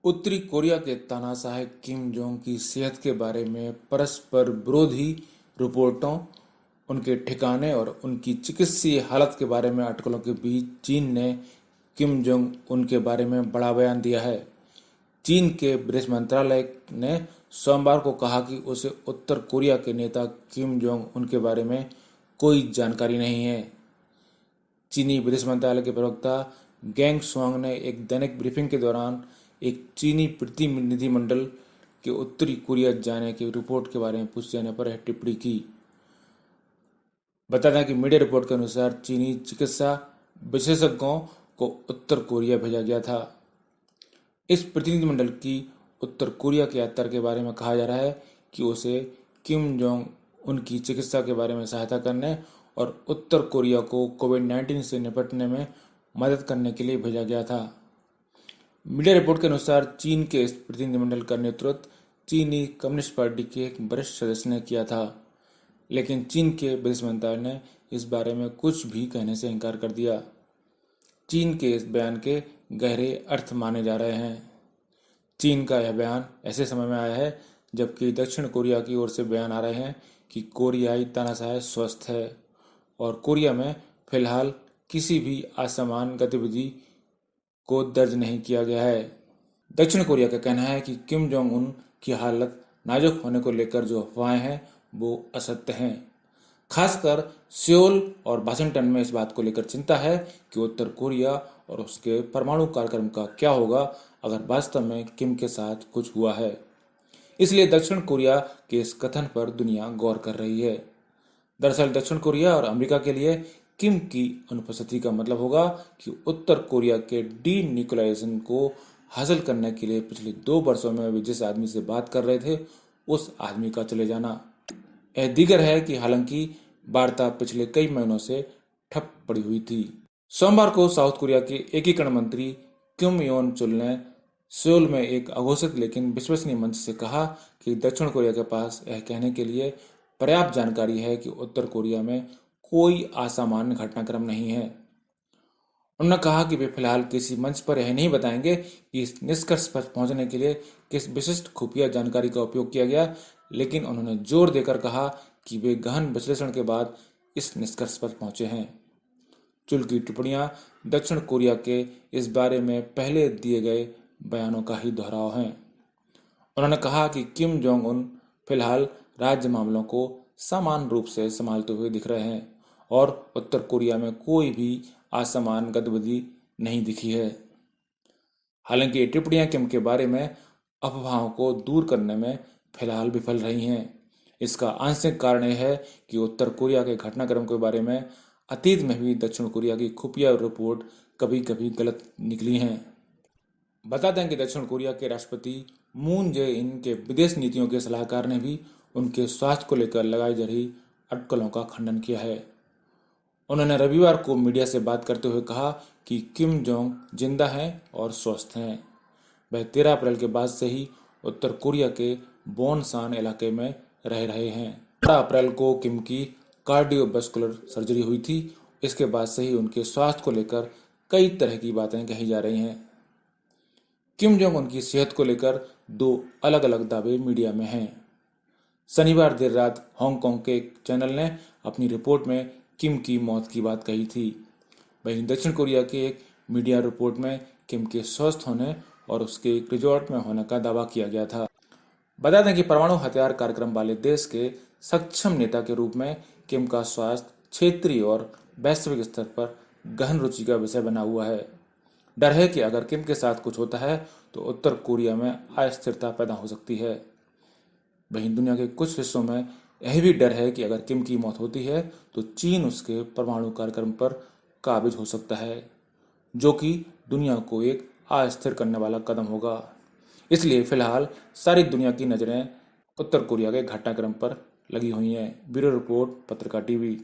उत्तरी कोरिया के तानाशाह किम जोंग की सेहत के बारे में परस्पर विरोधी रिपोर्टों, उनके ठिकाने और उनकी चिकित्सीय हालत के बारे में अटकलों के बीच चीन ने किम जोंग उन के बारे में बड़ा बयान दिया है। चीन के विदेश मंत्रालय ने सोमवार को कहा कि उसे उत्तर कोरिया के नेता किम जोंग उन के बारे में कोई जानकारी नहीं है। चीनी विदेश मंत्रालय के प्रवक्ता गेंग शुआंग ने एक दैनिक ब्रीफिंग के दौरान एक चीनी प्रतिनिधिमंडल के उत्तरी कोरिया जाने की रिपोर्ट के बारे में पूछे जाने पर यह टिप्पणी की। बता दें कि मीडिया रिपोर्ट के अनुसार चीनी चिकित्सा विशेषज्ञों को उत्तर कोरिया भेजा गया था। इस प्रतिनिधिमंडल की उत्तर कोरिया की यात्रा के बारे में कहा जा रहा है कि उसे किम जोंग उनकी चिकित्सा के बारे में सहायता करने और उत्तर कोरिया को कोविड-19 से निपटने में मदद करने के लिए भेजा गया था। मीडिया रिपोर्ट के अनुसार चीन के इस प्रतिनिधिमंडल का नेतृत्व चीनी कम्युनिस्ट पार्टी के एक वरिष्ठ सदस्य ने किया था, लेकिन चीन के विदेश मंत्रालय ने इस बारे में कुछ भी कहने से इनकार कर दिया। चीन के इस बयान के गहरे अर्थ माने जा रहे हैं। चीन का यह बयान ऐसे समय में आया है जबकि दक्षिण कोरिया की ओर से बयान आ रहे हैं कि कोरियाई तानाशाह स्वस्थ है और कोरिया में फिलहाल किसी भी असामान्य गतिविधि को दर्ज नहीं किया गया है। दक्षिण कोरिया का कहना है कि किम जोंग उन की हालत नाजुक होने को लेकर जो अफवाहें हैं वो असत्य हैं। खासकर सियोल और वाशिंगटन में इस बात को लेकर चिंता है कि उत्तर कोरिया और उसके परमाणु कार्यक्रम का क्या होगा अगर वास्तव में किम के साथ कुछ हुआ है। इसलिए दक्षिण कोरिया के इस कथन पर दुनिया गौर कर रही है। दरअसल दक्षिण कोरिया और अमेरिका के लिए किम की अनुपस्थिति का मतलब होगा कि उत्तर कोरिया के डी न्यूक्लियराइजेशन को हासिल करने के लिए पिछले 2 वर्षों में वे जिस आदमी से बात कर रहे थे उस आदमी का चले जाना। यह दीगर है कि हालांकि वार्ता पिछले कई महीनों से ठप पड़ी हुई थी। सोमवार को साउथ कोरिया के एकीकरण मंत्री किम योन चुल ने सियोल में एक अघोषित लेकिन विश्वसनीय मंच से कहा कि दक्षिण कोरिया के पास यह कहने के लिए पर्याप्त जानकारी है कि उत्तर कोरिया में कोई असामान्य घटनाक्रम नहीं है। उन्होंने कहा कि वे फिलहाल किसी मंच पर यह नहीं बताएंगे कि इस निष्कर्ष पर पहुंचने के लिए किस विशिष्ट खुफिया जानकारी का उपयोग किया गया, लेकिन उन्होंने जोर देकर कहा कि वे गहन विश्लेषण के बाद इस निष्कर्ष पर पहुंचे हैं। चुल की टिप्पणियां दक्षिण कोरिया के इस बारे में पहले दिए गए बयानों का ही दोहराव हैं। उन्होंने कहा कि किम जोंग उन फिलहाल राज्य मामलों को समान रूप से संभालते हुए दिख रहे हैं और उत्तर कोरिया में कोई भी असामान्य गतिविधि नहीं दिखी है। हालांकि ये टिप्पणियां किम के बारे में अफवाहों को दूर करने में फिलहाल विफल रही हैं। इसका आंशिक कारण यह है कि उत्तर कोरिया के घटनाक्रम के बारे में अतीत में भी दक्षिण कोरिया की खुफिया रिपोर्ट कभी कभी गलत निकली हैं। बता दें कि दक्षिण कोरिया के राष्ट्रपति मून जे इन के विदेश नीतियों के सलाहकार ने भी उनके स्वास्थ्य को लेकर लगाई जा रही अटकलों का खंडन किया है। उन्होंने रविवार को मीडिया से बात करते हुए कहा कि किम जोंग जिंदा हैं और स्वस्थ हैं। वह 13 अप्रैल के बाद से ही उत्तर कोरिया के बोनसान इलाके में रह रहे हैं। 12 अप्रैल को किम की कार्डियोवास्कुलर सर्जरी हुई थी। इसके बाद से ही उनके स्वास्थ्य को लेकर कई तरह की बातें कही जा रही हैं। किम जोंग उनकी सेहत को लेकर 2 अलग अलग दावे मीडिया में हैं। शनिवार देर रात हांगकांग के एक चैनल ने अपनी रिपोर्ट में किम की मौत की बात कही थी। वहीं दक्षिण कोरिया के एक मीडिया रिपोर्ट में किम के स्वस्थ होने और उसके एक रिजॉर्ट में होने का दावा किया गया था। बता दें कि परमाणु हथियार कार्यक्रम वाले देश के सक्षम नेता के रूप में किम का स्वास्थ्य क्षेत्रीय और वैश्विक स्तर पर गहन रुचि का विषय बना हुआ है। डर है कि अगर किम के साथ कुछ होता है तो उत्तर कोरिया में अस्थिरता पैदा हो सकती है। वहीं दुनिया के कुछ हिस्सों में यह भी डर है कि अगर किम की मौत होती है तो चीन उसके परमाणु कार्यक्रम पर काबिज हो सकता है, जो कि दुनिया को एक अस्थिर करने वाला कदम होगा। इसलिए फिलहाल सारी दुनिया की नजरें उत्तर कोरिया के घटनाक्रम पर लगी हुई हैं। ब्यूरो रिपोर्ट, पत्रकार टीवी।